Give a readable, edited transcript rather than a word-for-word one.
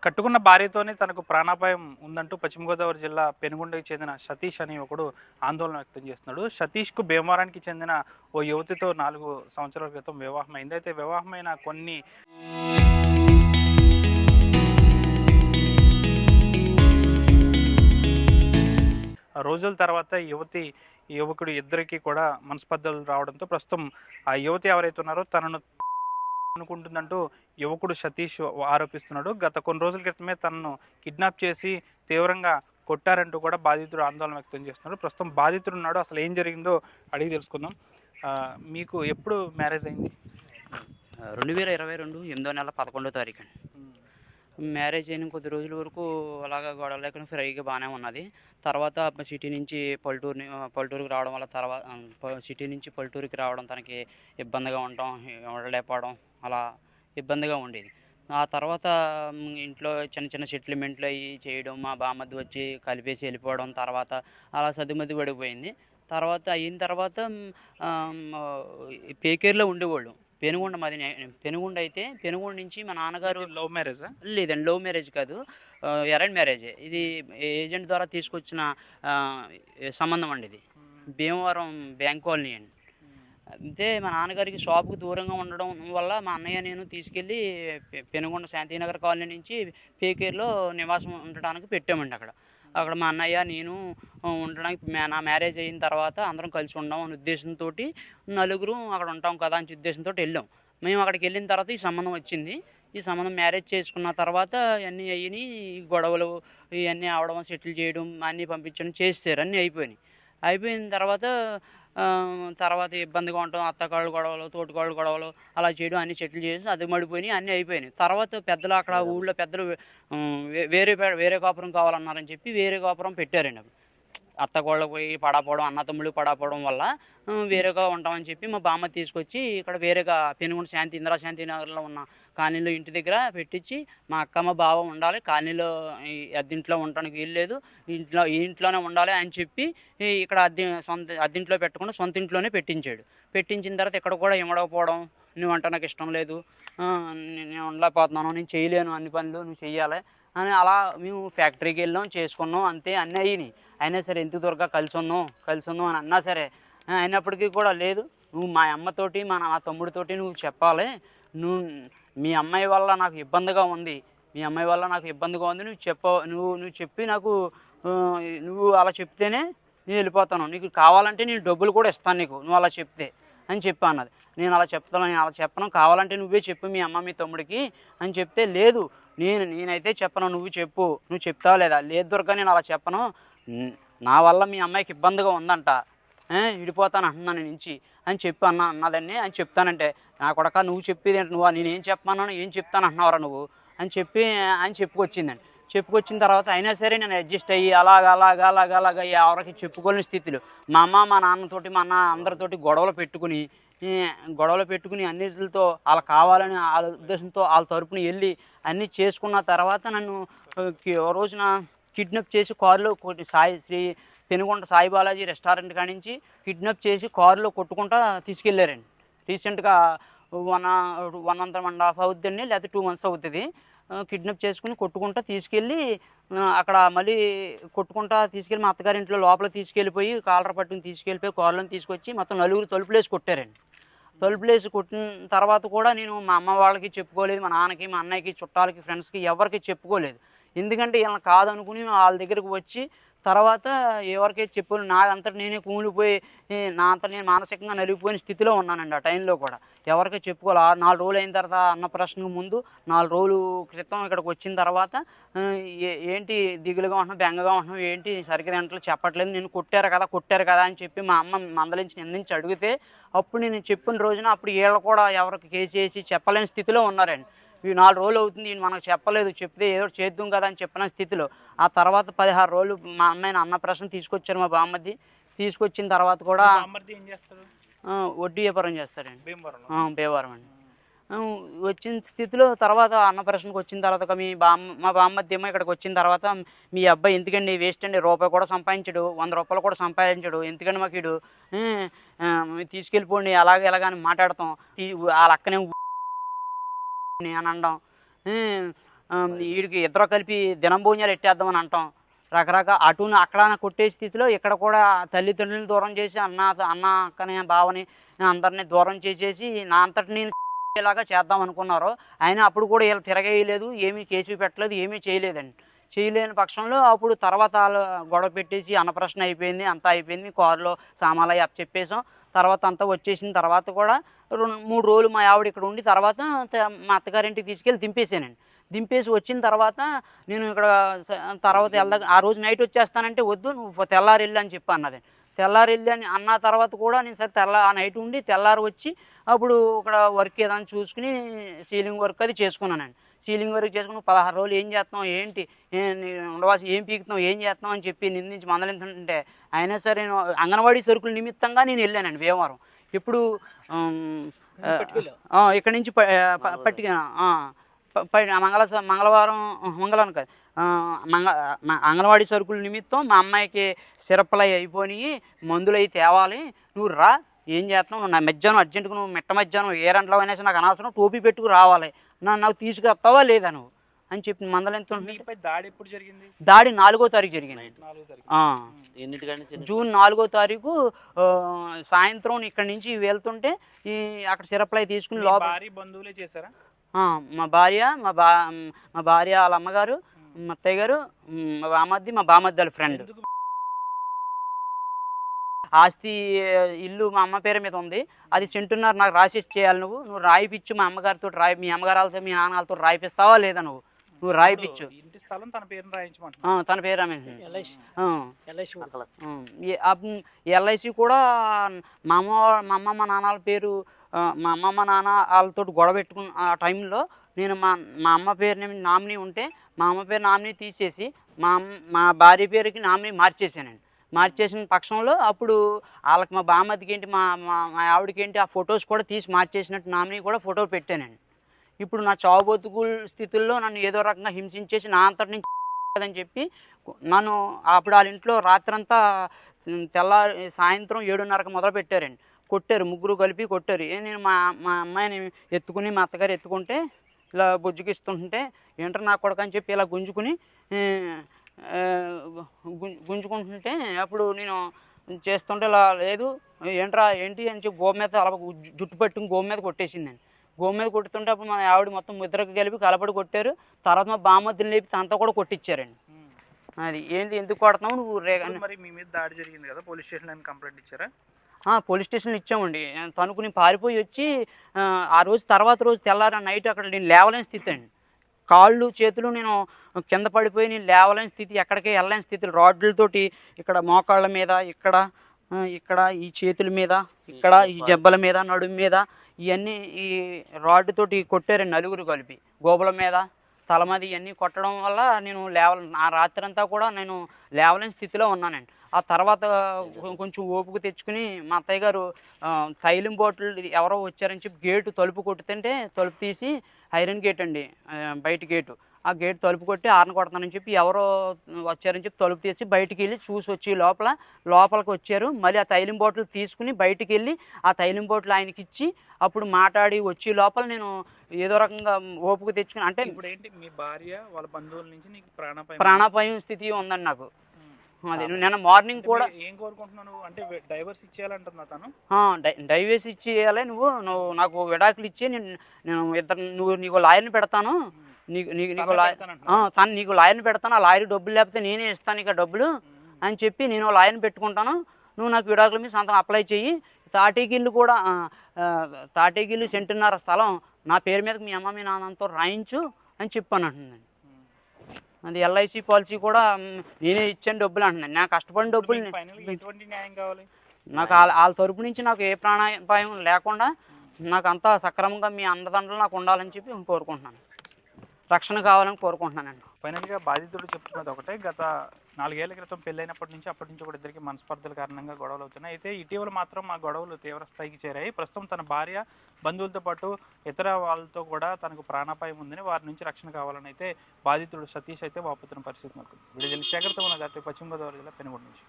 కట్టుకున్న భార్యతోనే తనకు ప్రాణాపాయం ఉందంటూ పశ్చిమ గోదావరి జిల్లా పెనుగొండకి చెందిన సతీష్ అనే ఒకడు ఆందోళన వ్యక్తం చేస్తున్నాడు. సతీష్‌కు భీమవరానికి చెందిన ఓ యువతితో 4 సంవత్సరాల క్రితం వివాహమైంది. అయితే వివాహమైన కొన్ని రోజుల తర్వాత యువకుడు ఇద్దరికీ కూడా మనస్పర్ధలు రావడంతో ప్రస్తుతం ఆ యువతి ఎవరైతే ఉన్నారో తనను అనుకుంటుందంటూ యువకుడు సతీష్ ఆరోపిస్తున్నాడు. గత కొన్ని రోజుల క్రితమే తనను కిడ్నాప్ చేసి తీవ్రంగా కొట్టారంటూ కూడా బాధితుడు ఆందోళన వ్యక్తం చేస్తున్నాడు. ప్రస్తుతం బాధితుడు ఉన్నాడు. అసలు ఏం జరిగిందో అడిగి తెలుసుకుందాం. మీకు ఎప్పుడు మ్యారేజ్ అయింది? 2022 8వ నెల 11వ తారీఖండి. హ్మ్. మ్యారేజ్ అయిన కొద్ది రోజుల వరకు అలాగా గొడవ లేకుండా ఫ్రీగా బాగానే ఉన్నది. తర్వాత సిటీ నుంచి పల్లెటూరుకి రావడం వల్ల సిటీ నుంచి పల్లెటూరుకి రావడం తనకి ఇబ్బందిగా ఉండటం, ఉండలేకపోవడం అలా ఇబ్బందిగా ఉండేది. ఆ తర్వాత ఇంట్లో చిన్న చిన్న సెటిల్మెంట్లు అవి చేయడం, మా బామ్మర్ది వచ్చి కలిపేసి వెళ్ళిపోవడం, తర్వాత అలా సద్దుమద్దు పడిపోయింది. తర్వాత అయిన తర్వాత పేకేరులో ఉండేవాళ్ళు. పెనుగొండ మాది. పెనుగొండ అయితే పెనుగొండ నుంచి మా నాన్నగారు లవ్ మ్యారేజా? లేదండి, లవ్ మ్యారేజ్ కాదు. అరేంజ్ మ్యారేజే. ఇది ఏజెంట్ ద్వారా తీసుకొచ్చిన సంబంధం అండి ఇది. భీమవరం బ్యాంక్ కాలనీ అండి. అంటే మా నాన్నగారికి షాప్‌కి దూరంగా ఉండడం వల్ల మా అన్నయ్య నేను తీసుకెళ్ళి పెనుగొండ శాంతినగర్ కాలనీ నుంచి పేకేరులో నివాసం ఉండడానికి పెట్టామండి అక్కడ. అక్కడ మా అన్నయ్య నేను ఉండడానికి నా మ్యారేజ్ అయిన తర్వాత అందరం కలిసి ఉందాం అనే ఉద్దేశంతోటి నలుగురం అక్కడ ఉంటాం కదా అనే ఉద్దేశంతోటి వెళ్ళాం. మేము అక్కడికి వెళ్ళిన తర్వాత ఈ సంబంధం వచ్చింది. ఈ సంబంధం మ్యారేజ్ చేసుకున్న తర్వాత ఇయన్నీ అయినియి. గొడవలు ఇయన్నీ అవ్వడం, సెటిల్ చేయడం, అన్నీ పంపించడం చేసేసారు. అన్నీ అయిపోయినాయి. అయిపోయిన తర్వాత తర్వాత ఇబ్బందిగా ఉండటం, అత్తకోడలు గొడవలు, తోటికోడలు గొడవలు అలా చేయడం, అన్నీ సెటిల్ చేసి అదుమడిపోయినాయి, అన్నీ అయిపోయినాయి. తర్వాత పెద్దలు అక్కడ ఊళ్ళో పెద్దలు వేరే కాపురం కావాలన్నారని చెప్పి వేరే కాపురం పెట్టారండి అప్పుడు. అత్తకోడలు పోయి పడకపోవడం, అన్న తమ్ముళ్ళు పడకపోవడం వల్ల వేరేగా ఉంటామని చెప్పి మా బామ్మ తీసుకొచ్చి ఇక్కడ వేరేగా పెనుగొండ ఇందిరా శాంతి నగర్లో ఉన్న కాలనీలో ఇంటి దగ్గర పెట్టించి మా అక్క మా బావ ఉండాలి, కాలనీలో ఈ అద్దెంట్లో ఉండడానికి వీలు లేదు, ఈ ఇంట్లోనే ఉండాలి అని చెప్పి ఇక్కడ అద్దెంట్లో పెట్టకుండా సొంత ఇంట్లోనే పెట్టించాడు. పెట్టించిన తర్వాత ఇక్కడ కూడా ఇవ్వకపోవడం, నువ్వంటే నాకు ఇష్టం లేదు, నేను ఉండలేకపోతున్నాను, నేను చేయలేను అన్ని పనులు, నువ్వు చెయ్యాలి అని అలా మేము ఫ్యాక్టరీకి వెళ్ళాం, చేసుకున్నాం, అంతే అన్నీ అయినాయి. అయినా సరే ఎందుకు దొరక కలిసి ఉందాం అని అన్నా సరే అయినప్పటికీ కూడా లేదు, నువ్వు మా అమ్మతోటి మా తమ్ముడితోటి నువ్వు చెప్పాలి, నువ్వు మీ అమ్మాయి వల్ల నాకు ఇబ్బందిగా ఉంది, నువ్వు చెప్పి నాకు నువ్వు అలా చెప్తేనే నేను వెళ్ళిపోతాను, నీకు కావాలంటే నేను డబ్బులు కూడా ఇస్తాను నీకు, నువ్వు అలా చెప్తే అని చెప్పి అన్నది. నేను అలా చెప్పను, కావాలంటే నువ్వే చెప్పు మీ అమ్మ మీ తమ్ముడికి అని చెప్తే, లేదు నేనైతే చెప్పను, నువ్వు చెప్తావా లేదా? లేదు దుర్గా, నేను అలా చెప్పను, నా వల్ల మీ అమ్మాయికి ఇబ్బందిగా ఉందంట, విడిపోతాను అంటున్నాను నుంచి అని చెప్పి అన్నదండి అని చెప్తానంటే, నా కొడక నువ్వు చెప్పేది ఏంటి, నేనేం చెప్పమన్నాను, ఏం చెప్తాను అంటున్నావురా నువ్వు అని చెప్పుకొచ్చిందండి. చెప్పుకొచ్చిన తర్వాత అయినా సరే నేను అడ్జస్ట్ అయ్యి అలాగా ఎవరికి చెప్పుకోలేని స్థితిలో మా అమ్మ మా నాన్నతోటి మా అన్న అందరితోటి గొడవలు పెట్టుకుని అన్నిటితో వాళ్ళ కావాలని వాళ్ళ ఉద్దేశంతో వాళ్ళ తరపున వెళ్ళి అన్నీ చేసుకున్న తర్వాత నన్ను ఓ రోజున కిడ్నాప్ చేసి కారులో శ్రీ పెనుగొండ సాయి బాలాజీ రెస్టారెంట్ కాడి నుంచి కిడ్నాప్ చేసి కారులో కొట్టుకుంటా తీసుకెళ్ళారండి. రీసెంట్గా 1.5 అవుతుందండి, లేకపోతే 2 months అవుతుంది. కిడ్నాప్ చేసుకుని కొట్టుకుంటా తీసుకెళ్ళి అక్కడ మళ్ళీ కొట్టుకుంటా తీసుకెళ్ళి మా అత్తగారి ఇంట్లో లోపల తీసుకెళ్ళిపోయి కాలర్ పట్టుకుని తీసుకెళ్ళిపోయి కారులో తీసుకొచ్చి మొత్తం నలుగురు తలుపులేసి కొట్టారండి. తలుపులేసి కొట్టిన తర్వాత కూడా నేను మా అమ్మ వాళ్ళకి చెప్పుకోలేదు, మా నాన్నకి మా అన్నయ్యకి చుట్టాలకి ఫ్రెండ్స్కి ఎవరికి చెప్పుకోలేదు. ఎందుకంటే వీళ్ళని కాదనుకుని వాళ్ళ దగ్గరికి వచ్చి తర్వాత ఎవరికైతే చెప్పుకోలేదు, నా అంతటి నేనే కుమిలిపోయి నా అంతటి నేను మానసికంగా నలిగిపోయిన స్థితిలో ఉన్నానండి. ఆ టైంలో కూడా ఎవరికీ చెప్పుకోవాలి. 4 రోజులు అయిన తర్వాత అన్నప్రాసనకు ముందు 4 రోజులు క్రితం ఇక్కడికి వచ్చిన తర్వాత ఏంటి దిగులుగా ఉంటున్నావు, బెంగగా ఉంటున్నావు, ఏంటి సరిగ్గా తింటలేదు, చెప్పట్లేదు, నేను కొట్టారు కదా అని చెప్పి మా అమ్మ మందలించి నిందించి అడిగితే అప్పుడు నేను చెప్పిన రోజున అప్పుడు వీళ్ళు కూడా ఎవరికి కేసు చేసి చెప్పలేని స్థితిలో ఉన్నారండి. ఈ 4 రోజులు అవుతుంది, మనకు చెప్పలేదు, చెప్తే ఏదో చేద్దాం కదా అని చెప్పిన స్థితిలో. ఆ తర్వాత 16 రోజులు మా అమ్మాయిని అన్నప్రాసన తీసుకొచ్చారు మా బామ్మర్ది. తీసుకొచ్చిన తర్వాత కూడా ఏం చేస్తారు? వడ్డీ వ్యాపారం చేస్తారండి, భీమవరంలో. భీమవరం అండి. వచ్చిన స్థితిలో తర్వాత అన్నప్రాసనకు వచ్చిన తర్వాత మా బామ్మర్ది ఏమో ఇక్కడికి వచ్చిన తర్వాత, మీ అబ్బాయి ఎందుకండి వేస్ట్ అండి, రూపాయి కూడా సంపాదించడు, 100 రూపాయలు కూడా సంపాదించడు, ఎందుకండి మాకు వీడు తీసుకెళ్ళిపోండి అలాగే ఎలాగని మాట్లాడతాం, వాళ్ళ అక్కనే అని అనడం, వీడికి ఇద్దరు కలిపి దినం భోజనాలు ఎట్టేద్దామని అంటాం. రకరకాల అటును అక్కడ కొట్టే స్థితిలో ఇక్కడ కూడా తల్లిదండ్రులను దూరం చేసి అన్న అక్కని బావని అందరినీ దూరం చేసేసి నా అంతటి నేను ఇలాగా చేద్దాం అనుకున్నారు. అయినా అప్పుడు కూడా వీళ్ళు తిరగేయలేదు, ఏమీ కేసు పెట్టలేదు, ఏమీ చేయలేదండి. చేయలేని పక్షంలో అప్పుడు తర్వాత వాళ్ళు గొడవ పెట్టేసి అన్నప్రశ్న అయిపోయింది, అంతా అయిపోయింది, కారులో సామాన్లు అవి అప్పచెప్పేసాం. తర్వాత అంతా వచ్చేసిన తర్వాత కూడా 3 రోజులు మా ఆవిడ ఇక్కడ ఉండి తర్వాత మా అత్తగారింటికి తీసుకెళ్ళి దింపేసానండి. దింపేసి వచ్చిన తర్వాత నేను ఇక్కడ తర్వాత ఆ రోజు నైట్ వచ్చేస్తానంటే వద్దు నువ్వు తెల్లారి వెళ్ళు అని చెప్పి అన్నది. తెల్లారి వెళ్ళి అని అన్న తర్వాత కూడా నేను సరే ఆ నైట్ ఉండి తెల్లారి వచ్చి అప్పుడు ఇక్కడ వర్క్ ఏదైనా చూసుకుని సీలింగ్ వర్క్ అది చేసుకున్నానండి. సీలింగ్ వర్క్ చేసుకుని 16 రోజులు ఏం చేస్తున్నావు ఏంటి ఉండవాల్సి ఏం పీకుతున్నావు ఏం చేస్తున్నావు అని చెప్పి నిందించి మందలించుంటే అయినా సరే నేను అంగన్వాడీ సరుకుల నిమిత్తంగా నేను వెళ్ళానండి భీమవరం. ఇప్పుడు ఇక్కడి నుంచి పట్టుకుని మంగళవారం కాదు అంగన్వాడీ సరుకుల నిమిత్తం మా అమ్మాయికి సిరప్లు అవి అయిపోయినాయి, మందులు అవి తేవాలి, నువ్వు రా ఏం చేస్తున్నావు, నువ్వు నా మధ్యాహ్నం అర్జెంటుగా నువ్వు మధ్యాహ్నం ఏ గంటలో అయినా సరే నాకు అనవసరం టోపీ పెట్టుకు రావాలి, నాకు తీసుకొస్తావా లేదా నువ్వు అని చెప్పి మందలించుకుంటే. దాడి ఎప్పుడు జరిగింది? దాడి 4వ తారీఖు జరిగింది. జూన్ 4వ తారీఖు సాయంత్రం ఇక్కడ నుంచి వెళ్తుంటే అక్కడ సిరప్లు అవి తీసుకుని లోపల బంధువులే చేశారా? మా భార్య మా భార్య వాళ్ళ అమ్మగారు, మా అత్తయ్య గారు, మా బామద్ది మా బామద్ది వాళ్ళ ఫ్రెండ్. ఆస్తి ఇల్లు మా అమ్మ పేరు మీద ఉంది, అది సెంటున్నర నాకు రాసిచ్చి చేయాలి, నువ్వు రాయిపిచ్చు మా అమ్మగారితో మీ అమ్మగారు వాళ్ళతో మీ నాన్న వాళ్ళతో రాయిపిస్తావా లేదా నువ్వు రాయిపిచ్చు. ఇంటి స్థలం తన పేరు తన పేరు ఎల్ఐసి కూడా మా అమ్మ మా నాన్నల పేరు మా అమ్మమ్మ నాన్న వాళ్ళతో గొడవ పెట్టుకున్న ఆ టైంలో నేను మా అమ్మ పేరు నామినీ ఉంటే మా అమ్మ పేరు నామినీ తీసేసి మా భార్య పేరుకి నామినీ మార్చేసానండి. మార్చేసిన పక్షంలో అప్పుడు వాళ్ళకి మా బామ్మదికి ఏంటి మా ఆవిడకి ఏంటి ఆ ఫొటోస్ కూడా తీసి మార్చేసినట్టు నామినీ కూడా ఫోటో పెట్టానండి. ఇప్పుడు నా చావు బతుకుల స్థితుల్లో నన్ను ఏదో రకంగా హింసించేసి నా అంతటి నుంచి అని చెప్పి నన్ను అప్పుడు వాళ్ళ ఇంట్లో రాత్రంతా సాయంత్రం 7:30కి మొదలు పెట్టారండి. కొట్టారు, ముగ్గురు కలిపి కొట్టారు. నేను మా అమ్మాయిని ఎత్తుకుని మా అత్తగారు ఎత్తుకుంటే ఇలా బుజ్జుకిస్తుంటే ఏంటో నా కొడుకు అని చెప్పి ఇలా గుంజుకుంటుంటే అప్పుడు నేను చేస్తుంటే ఇలా లేదు ఏంటి అని చెప్పి గోపు మీద అలా జుట్టు పట్టుకుని గోపు మీద కొట్టేసిందండి. గోపు మీద కొట్టుతుంటే అప్పుడు మా ఆవిడ మొత్తం ఇద్దరికి కలిపి కలపడి కొట్టారు. తర్వాత మా బామ్మద్దుని లేపి తనతో కూడా కొట్టించారండి. అది ఏంటి ఎందుకు కొడుతున్నావు నువ్వు మరి మీ మీద దాడి జరిగింది కదా, పోలీస్ స్టేషన్ కంప్లైంట్ ఇచ్చారా? పోలీస్ స్టేషన్లో ఇచ్చామండి. తనుకుని పారిపోయి వచ్చి ఆ రోజు తర్వాత రోజు తెల్లారి నైట్ అక్కడ నేను లేవలేని స్థితి అండి. కాళ్ళు చేతులు నేను కింద పడిపోయి నేను లేవలేని స్థితి, ఎక్కడికే వెళ్ళలేని స్థితి. రాడ్లతోటి ఇక్కడ మోకాళ్ళ మీద ఇక్కడ ఈ చేతుల మీద ఇక్కడ ఈ జబ్బల మీద నడుము మీద ఇవన్నీ ఈ రాడ్ తోటి కొట్టారండి నలుగురు కలిపి. గోబల మీద తల మీద ఇవన్నీ కొట్టడం వల్ల నేను ఆ రాత్రి అంతా కూడా నేను లేవలేని స్థితిలో ఉన్నానండి. ఆ తర్వాత కొంచెం ఓపిక తెచ్చుకుని మా అత్తయ్య గారు తైలం బాటిల్ ఎవరో వచ్చారని చెప్పి గేటు తలుపు కొట్టుతుంటే తలుపు తీసి ఐరన్ గేట్ అండి బయట గేటు, ఆ గేట్ తలుపు కొట్టి ఆరన కొడతానని చెప్పి ఎవరో వచ్చారని చెప్పి తలుపు తీసి బయటికి వెళ్ళి చూసి వచ్చి లోపలికి వచ్చారు. మళ్ళీ ఆ తైలం బాటిల్ తీసుకుని బయటికి వెళ్ళి ఆ తైలం బాటిల్ ఆయనకి ఇచ్చి అప్పుడు మాట్లాడి వచ్చి లోపల నేను ఏదో రకంగా ఓపిక తెచ్చుకుని అంటే ఇప్పుడు ఏంటి మీ భార్య వాళ్ళ బంధువుల నుంచి నీకు ప్రాణాపాయం స్థితి ఉందండి నాకు. అదే నిన్న మార్నింగ్ కూడా ఏం కోరుకుంటున్నాను అంటే డైవర్స్ ఇచ్చేయాలంటున్నా తను. డైవర్స్ ఇచ్చేయాలి, నువ్వు నాకు విడాకులు ఇచ్చి నేను నీకు లాయర్ని పెడతాను, నీకు లాయర్ని పెడతాను, ఆ లాయర్ డబ్బులు లేకపోతే నేనే ఇస్తాను ఇక డబ్బులు అని చెప్పి నేను లాయర్ని పెట్టుకుంటాను, నువ్వు నాకు విడాకుల మీద సంతకం అప్లై చెయ్యి, తాటేగిల్లు సెంటున్నర స్థలం నా పేరు మీద మీ అమ్మ మీ నాన్నతో రాయించు అని చెప్పాను అంటుందండి. అది ఎల్ఐసి పాలసీ కూడా నేనే ఇచ్చాను డబ్బులు అంటున్నాను. నాకు కష్టపడిన డబ్బులు నాకు వాళ్ళ తరపు నుంచి నాకు ఏ ప్రాణాపాయం లేకుండా నాకు అంతా సక్రమంగా మీ అండదండలు నాకు ఉండాలని చెప్పి కోరుకుంటున్నాను, రక్షణ కావాలని కోరుకుంటున్నానండి. ఫైనల్గా బాధితుడు చెప్తున్నది ఒకటే, గత 4 ఏళ్ల క్రితం పెళ్ళైనప్పటి నుంచి కూడా ఇద్దరికి మనస్పర్ధల కారణంగా గొడవలు అవుతున్నాయి. అయితే ఇటీవల మాత్రం ఆ గొడవలు తీవ్ర స్థాయికి చేరాయి. ప్రస్తుతం తన భార్య బంధువులతో పాటు ఇతర వాళ్ళతో కూడా తనకు ప్రాణాపాయం ఉందని వారి నుంచి రక్షణ కావాలని అయితే బాధితుడు సతీష్ అయితే వాపుతున్న పరిస్థితి మనకు. వీడియో శేఖర్తో ఉన్న పశ్చిమ గోదావరి జిల్లా పెనుగొండ నుంచి.